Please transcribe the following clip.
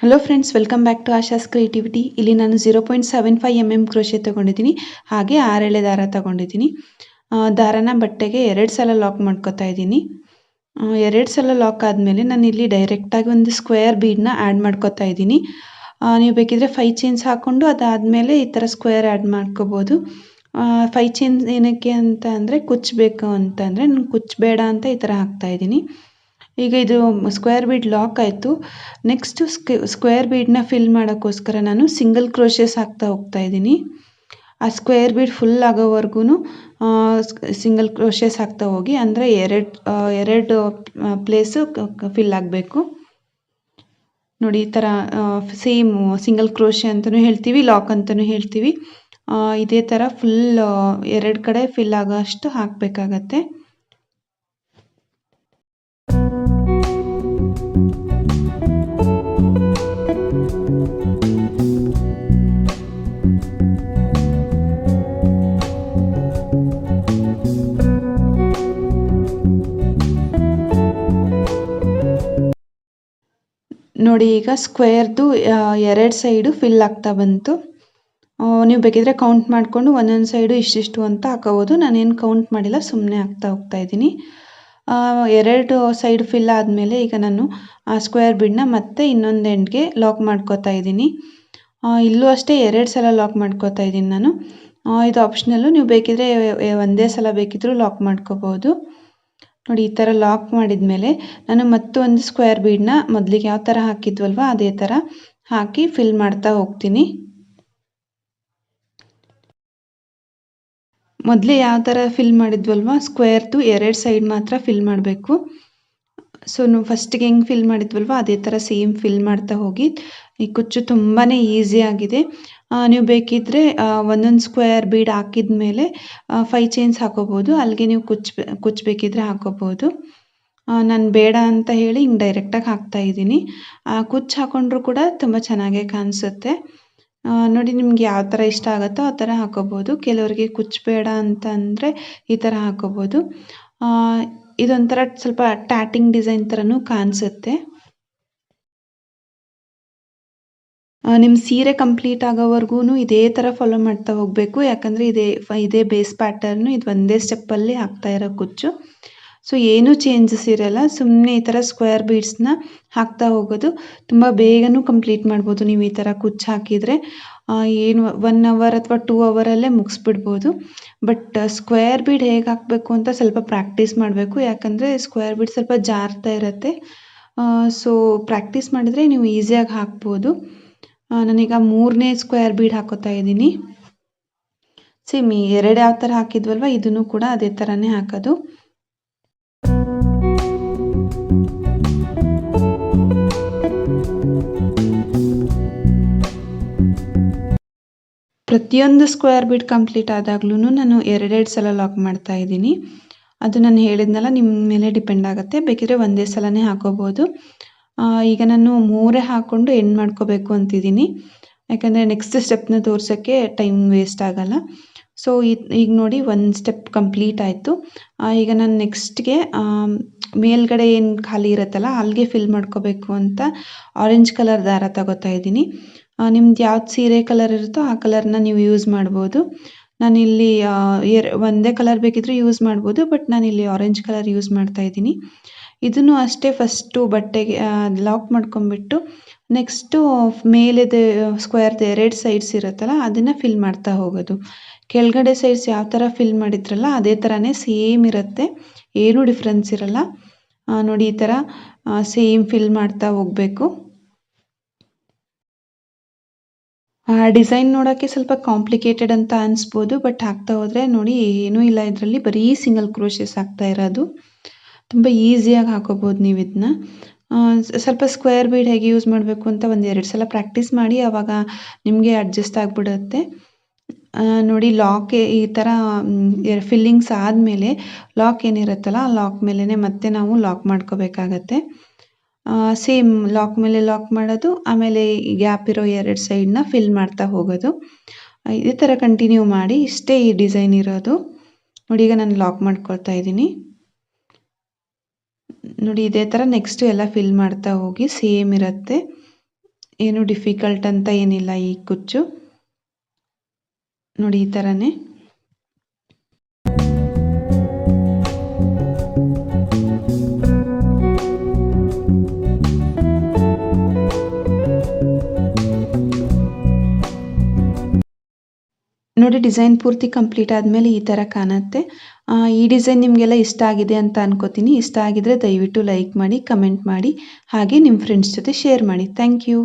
Hello friends, welcome back to Asha's creativity. ಇಲ್ಲಿ ನಾನು 0.75 crochet ತೊಗೊಂಡಿದ್ದೀನಿ. ಹಾಗೆ 6 ಎಳೆ ದಾರ ತೊಗೊಂಡಿದ್ದೀನಿ. ದಾರನ ಬಟ್ಟೆಗೆ 2 ಸಲ ಲಾಕ್ ಮಾಡ್ಕೊತಾ ಇದ್ದೀನಿ. 2 ಸಲ ಲಾಕ್ ಆದಮೇಲೆ ನಾನು ಇಲ್ಲಿ ಡೈರೆಕ್ಟಾಗಿ ಒಂದು ಸ್ಕ್ವೇರ್ ಬೀಡನ್ನ ಆ್ಯಡ್ ಮಾಡ್ಕೊತಾ ಇದ್ದೀನಿ. ನೀವು ಬೇಕಿದ್ರೆ 5 ಚೈನ್ಸ್ ಹಾಕ್ಕೊಂಡು ಅದಾದಮೇಲೆ ಈ ಥರ ಸ್ಕ್ವೇರ್ ಆ್ಯಡ್ ಮಾಡ್ಕೋಬೋದು. 5 ಚೈನ್ಸ್ ಏನಕ್ಕೆ ಅಂತ ಅಂದರೆ ಕುಚ್ಚಬೇಕು ಅಂತಂದರೆ, ನಾನು ಕುಚ್ಚಬೇಡ ಅಂತ ಈ ಥರ ಹಾಕ್ತಾ ಇದ್ದೀನಿ. ಈಗ ಇದು ಸ್ಕ್ವೇರ್ ಬೀಡ್ ಲಾಕ್ ಆಯಿತು. ನೆಕ್ಸ್ಟು ಸ್ಕ್ವೇರ್ ಬೀಡನ್ನ ಫಿಲ್ ಮಾಡೋಕ್ಕೋಸ್ಕರ ನಾನು ಸಿಂಗಲ್ ಕ್ರೋಶೆಸ್ ಹಾಕ್ತಾ ಹೋಗ್ತಾ ಇದ್ದೀನಿ. ಆ ಸ್ಕ್ವೇರ್ ಬೀಡ್ ಫುಲ್ ಆಗೋವರೆಗೂ ಸಿಂಗಲ್ ಕ್ರೋಶೆಸ್ ಹಾಕ್ತಾ ಹೋಗಿ, ಅಂದರೆ ಎರಡು ಪ್ಲೇಸು ಫಿಲ್ ಆಗಬೇಕು. ನೋಡಿ, ಈ ಥರ ಸೇಮ್ ಸಿಂಗಲ್ ಕ್ರೋಶೆ ಅಂತಲೂ ಹೇಳ್ತೀವಿ, ಲಾಕ್ ಅಂತಲೂ ಹೇಳ್ತೀವಿ. ಇದೇ ಥರ ಫುಲ್ 2 ಕಡೆ ಫಿಲ್ ಆಗೋ ಅಷ್ಟು ಹಾಕಬೇಕಾಗತ್ತೆ. ನೋಡಿ, ಈಗ ಸ್ಕ್ವೇರ್ದು 2 ಸೈಡು ಫಿಲ್ ಆಗ್ತಾ ಬಂತು. ನೀವು ಬೇಕಿದ್ರೆ ಕೌಂಟ್ ಮಾಡಿಕೊಂಡು ಒಂದೊಂದು ಸೈಡು ಇಷ್ಟಿಷ್ಟು ಅಂತ ಹಾಕೋಬೋದು. ನಾನೇನು ಕೌಂಟ್ ಮಾಡಿಲ್ಲ, ಸುಮ್ಮನೆ ಹಾಕ್ತಾ ಹೋಗ್ತಾ ಇದ್ದೀನಿ. 2 ಸೈಡ್ ಫಿಲ್ ಆದಮೇಲೆ ಈಗ ನಾನು ಆ ಸ್ಕ್ವೇರ್ ಬೀಡನ್ನ ಮತ್ತೆ ಇನ್ನೊಂದು ಎಂಡ್ಗೆ ಲಾಕ್ ಮಾಡ್ಕೋತಾ ಇದ್ದೀನಿ. ಇಲ್ಲೂ ಅಷ್ಟೇ 2 ಸಲ ಲಾಕ್ ಮಾಡ್ಕೋತಾ ಇದ್ದೀನಿ ನಾನು. ಇದು ಆಪ್ಷನಲ್ಲು, ನೀವು ಬೇಕಿದ್ರೆ ಒಂದೇ ಸಲ ಬೇಕಿದ್ರೂ ಲಾಕ್ ಮಾಡ್ಕೋಬೋದು. ನೋಡಿ, ಈ ಥರ ಲಾಕ್ ಮಾಡಿದ ಮೇಲೆ ನಾನು ಮತ್ತೊಂದು ಸ್ಕ್ವೇರ್ ಬೀಡನ್ನ ಮೊದಲಿಗೆ ಯಾವ ಥರ ಹಾಕಿದ್ವಲ್ವ ಅದೇ ಥರ ಹಾಕಿ ಫಿಲ್ ಮಾಡ್ತಾ ಹೋಗ್ತೀನಿ. ಮೊದಲೇ ಯಾವ ಥರ ಫಿಲ್ ಮಾಡಿದ್ವಲ್ವ ಸ್ಕ್ವೇರ್ದು 2 ಸೈಡ್ ಮಾತ್ರ ಫಿಲ್ ಮಾಡಬೇಕು. ಸೊ ನಾವು ಫಸ್ಟಿಗೆ ಹೆಂಗೆ ಫಿಲ್ ಮಾಡಿದ್ವಲ್ವ ಅದೇ ಥರ ಸೇಮ್ ಫಿಲ್ ಮಾಡ್ತಾ ಹೋಗಿ. ಈ ಕುಚ್ಚು ತುಂಬಾ ಈಸಿ ಆಗಿದೆ. ನೀವು ಬೇಕಿದ್ದರೆ ಒಂದೊಂದು ಸ್ಕ್ವೇರ್ ಬೀಡ್ ಹಾಕಿದ ಮೇಲೆ 5 ಚೈನ್ಸ್ ಹಾಕೋಬೋದು. ಅಲ್ಲಿಗೆ ನೀವು ಕುಚ್ಚು ಬೇಕಿದ್ರೆ ಹಾಕೋಬೋದು. ನಾನು ಬೇಡ ಅಂತ ಹೇಳಿ ಹಿಂಗೆ ಡೈರೆಕ್ಟಾಗಿ ಹಾಕ್ತಾ ಇದ್ದೀನಿ. ಕುಚ್ಚು ಹಾಕೊಂಡ್ರೂ ಕೂಡ ತುಂಬ ಚೆನ್ನಾಗೇ ಕಾಣಿಸುತ್ತೆ. ನೋಡಿ, ನಿಮ್ಗೆ ಯಾವ ಥರ ಇಷ್ಟ ಆಗುತ್ತೋ ಆ ಥರ ಹಾಕೋಬೋದು. ಕೆಲವರಿಗೆ ಕುಚ್ಚು ಬೇಡ ಅಂತ ಅಂದರೆ ಈ ಥರ ಹಾಕೋಬೋದು. ಇದೊಂಥರ ಸ್ವಲ್ಪ ಟ್ಯಾಟಿಂಗ್ ಡಿಸೈನ್ ಥರನೂ ಕಾಣಿಸುತ್ತೆ. ನಿಮ್ಮ ಸೀರೆ ಕಂಪ್ಲೀಟ್ ಆಗೋವರೆಗೂ ಇದೇ ಥರ ಫಾಲೋ ಮಾಡ್ತಾ ಹೋಗಬೇಕು. ಯಾಕಂದರೆ ಇದೇ ಬೇಸ್ ಪ್ಯಾಟರ್ನು, ಇದು ಒಂದೇ ಸ್ಟೆಪ್ಪಲ್ಲಿ ಹಾಕ್ತಾ ಇರೋ ಕುಚ್ಚು. ಸೊ ಏನೂ ಚೇಂಜಸ್ ಇರೋಲ್ಲ. ಸುಮ್ಮನೆ ಈ ಥರ ಸ್ಕ್ವೇರ್ ಬೀಡ್ಸ್ನ ಹಾಕ್ತಾ ಹೋಗೋದು. ತುಂಬ ಬೇಗನೂ ಕಂಪ್ಲೀಟ್ ಮಾಡ್ಬೋದು ನೀವು ಈ ಥರ ಕುಚ್ಚು ಹಾಕಿದರೆ. ಏನು 1 ಅವರ್ ಅಥವಾ 2 ಅವರಲ್ಲೇ ಮುಗಿಸ್ಬಿಡ್ಬೋದು. ಬಟ್ ಸ್ಕ್ವೇರ್ ಬೀಡ್ ಹೇಗೆ ಹಾಕಬೇಕು ಅಂತ ಸ್ವಲ್ಪ ಪ್ರಾಕ್ಟೀಸ್ ಮಾಡಬೇಕು. ಯಾಕಂದರೆ ಸ್ಕ್ವೇರ್ ಬೀಡ್ ಸ್ವಲ್ಪ ಜಾರ್ತಾ ಇರುತ್ತೆ. ಸೊ ಪ್ರಾಕ್ಟೀಸ್ ಮಾಡಿದರೆ ನೀವು ಈಸಿಯಾಗಿ ಹಾಕ್ಬೋದು. ನಾನೀಗ 3ನೇ ಸ್ಕ್ವೇರ್ ಬೀಡ್ ಹಾಕೋತಾ ಇದ್ದೀನಿ. ಸೇಮ್ 2 ಯಾವ ಥರ ಹಾಕಿದ್ವಲ್ವ ಇದನ್ನು ಕೂಡ ಅದೇ ಥರನೇ ಹಾಕೋದು. ಪ್ರತಿಯೊಂದು ಸ್ಕ್ವೇರ್ ಬೀಡ್ ಕಂಪ್ಲೀಟ್ ಆದಾಗ್ಲೂ ನಾನು 2 ಸಲ ಲಾಕ್ ಮಾಡ್ತಾ ಇದ್ದೀನಿ. ಅದು ನಾನು ಹೇಳಿದ್ನಲ್ಲ, ನಿಮ್ಮ ಮೇಲೆ ಡಿಪೆಂಡ್ ಆಗುತ್ತೆ. ಬೇಕಿದ್ರೆ ಒಂದೇ ಸಲನೇ ಹಾಕೋಬೋದು. ಈಗ ನಾನು 3 ಹಾಕ್ಕೊಂಡು ಎಂಡ್ ಮಾಡ್ಕೋಬೇಕು ಅಂತಿದ್ದೀನಿ. ಯಾಕಂದರೆ ನೆಕ್ಸ್ಟ್ ಸ್ಟೆಪ್ನ ತೋರ್ಸೋಕ್ಕೆ ಟೈಮ್ ವೇಸ್ಟ್ ಆಗೋಲ್ಲ. ಸೊ ಈಗ ನೋಡಿ, ಒಂದು ಸ್ಟೆಪ್ ಕಂಪ್ಲೀಟ್ ಆಯಿತು. ಈಗ ನಾನು ನೆಕ್ಸ್ಟ್ಗೆ ಮೇಲ್ಗಡೆ ಏನು ಖಾಲಿ ಇರುತ್ತಲ್ಲ ಅಲ್ಲಿಗೆ ಫಿಲ್ ಮಾಡ್ಕೋಬೇಕು ಅಂತ ಆರೆಂಜ್ ಕಲರ್ ದಾರ ತಗೋತಾ ಇದ್ದೀನಿ. ನಿಮ್ದು ಯಾವ್ದು ಸೀರೆ ಕಲರ್ ಇರುತ್ತೋ ಆ ಕಲರ್ನ ನೀವು ಯೂಸ್ ಮಾಡ್ಬೋದು. ನಾನಿಲ್ಲಿ ಒಂದೇ ಕಲರ್ ಬೇಕಿದ್ರೂ ಯೂಸ್ ಮಾಡ್ಬೋದು, ಬಟ್ ನಾನಿಲ್ಲಿ ಆರೆಂಜ್ ಕಲರ್ ಯೂಸ್ ಮಾಡ್ತಾ ಇದ್ದೀನಿ. ಇದನ್ನು ಅಷ್ಟೇ ಫಸ್ಟು ಬಟ್ಟೆಗೆ ಲಾಕ್ ಮಾಡ್ಕೊಂಬಿಟ್ಟು ನೆಕ್ಸ್ಟು ಮೇಲೆದು ಸ್ಕ್ವೇರ್ದು 2 ಸೈಡ್ಸ್ ಇರುತ್ತಲ್ಲ ಅದನ್ನು ಫಿಲ್ ಮಾಡ್ತಾ ಹೋಗೋದು. ಕೆಳಗಡೆ ಸೈಡ್ಸ್ ಯಾವ ಥರ ಫಿಲ್ ಮಾಡಿದ್ರಲ್ಲ ಅದೇ ಥರನೇ ಸೇಮ್ ಇರುತ್ತೆ, ಏನೂ ಡಿಫ್ರೆನ್ಸ್ ಇರಲ್ಲ. ನೋಡಿ, ಈ ಥರ ಸೇಮ್ ಫಿಲ್ ಮಾಡ್ತಾ ಹೋಗಬೇಕು. ಡಿಸೈನ್ ನೋಡೋಕ್ಕೆ ಸ್ವಲ್ಪ ಕಾಂಪ್ಲಿಕೇಟೆಡ್ ಅಂತ ಅನಿಸ್ಬೋದು, ಬಟ್ ಹಾಕ್ತಾ ಹೋದರೆ ನೋಡಿ ಏನೂ ಇಲ್ಲ, ಇದರಲ್ಲಿ ಬರೀ ಸಿಂಗಲ್ ಕ್ರೋಶೆಸ್ ಆಗ್ತಾ ಇರೋದು. ತುಂಬ ಈಸಿಯಾಗಿ ಹಾಕೋಬೋದು ನೀವು ಇದನ್ನ. ಸ್ವಲ್ಪ ಸ್ಕ್ವೇರ್ ಬೀಡ್ ಹೇಗೆ ಯೂಸ್ ಮಾಡಬೇಕು ಅಂತ 1-2 ಸಲ ಪ್ರಾಕ್ಟೀಸ್ ಮಾಡಿ, ಆವಾಗ ನಿಮಗೆ ಅಡ್ಜಸ್ಟ್ ಆಗಿಬಿಡುತ್ತೆ. ನೋಡಿ, ಲಾಕ್ ಈ ಥರ ಫಿಲ್ಲಿಂಗ್ಸ್ ಆದಮೇಲೆ ಲಾಕ್ ಏನಿರುತ್ತಲ್ಲ ಆ ಲಾಕ್ ಮೇಲೇ ಮತ್ತೆ ನಾವು ಲಾಕ್ ಮಾಡ್ಕೋಬೇಕಾಗತ್ತೆ. ಸೇಮ್ ಲಾಕ್ ಮೇಲೆ ಲಾಕ್ ಮಾಡೋದು, ಆಮೇಲೆ ಗ್ಯಾಪ್ ಇರೋ 2 ಸೈಡನ್ನ ಫಿಲ್ ಮಾಡ್ತಾ ಹೋಗೋದು. ಇದೇ ಥರ ಕಂಟಿನ್ಯೂ ಮಾಡಿ. ಇಷ್ಟೇ ಈ ಡಿಸೈನ್ ಇರೋದು. ನೋಡಿ, ಈಗ ನಾನು ಲಾಕ್ ಮಾಡ್ಕೊಳ್ತಾ ಇದ್ದೀನಿ. ನೋಡಿ, ಇದೇ ಥರ ನೆಕ್ಸ್ಟು ಎಲ್ಲ ಫಿಲ್ ಮಾಡ್ತಾ ಹೋಗಿ ಸೇಮ್ ಇರುತ್ತೆ. ಏನು ಡಿಫಿಕಲ್ಟ್ ಅಂತ ಏನಿಲ್ಲ ಈ ಕುಚ್ಚು. ನೋಡಿ ಈ ಥರನೇ. ನೋಡಿ ಡಿಸೈನ್ ಪೂರ್ತಿ ಕಂಪ್ಲೀಟ್ ಆದಮೇಲೆ ಈ ಥರ ಕಾಣುತ್ತೆ. ಈ ಡಿಸೈನ್ ನಿಮಗೆಲ್ಲ ಇಷ್ಟ ಆಗಿದೆ ಅಂತ ಅನ್ಕೋತೀನಿ. ಇಷ್ಟ ಆಗಿದ್ರೆ ದಯವಿಟ್ಟು ಲೈಕ್ ಮಾಡಿ, ಕಮೆಂಟ್ ಮಾಡಿ, ಹಾಗೆ ನಿಮ್ಮ ಫ್ರೆಂಡ್ಸ್ ಜೊತೆ ಶೇರ್ ಮಾಡಿ. Thank you.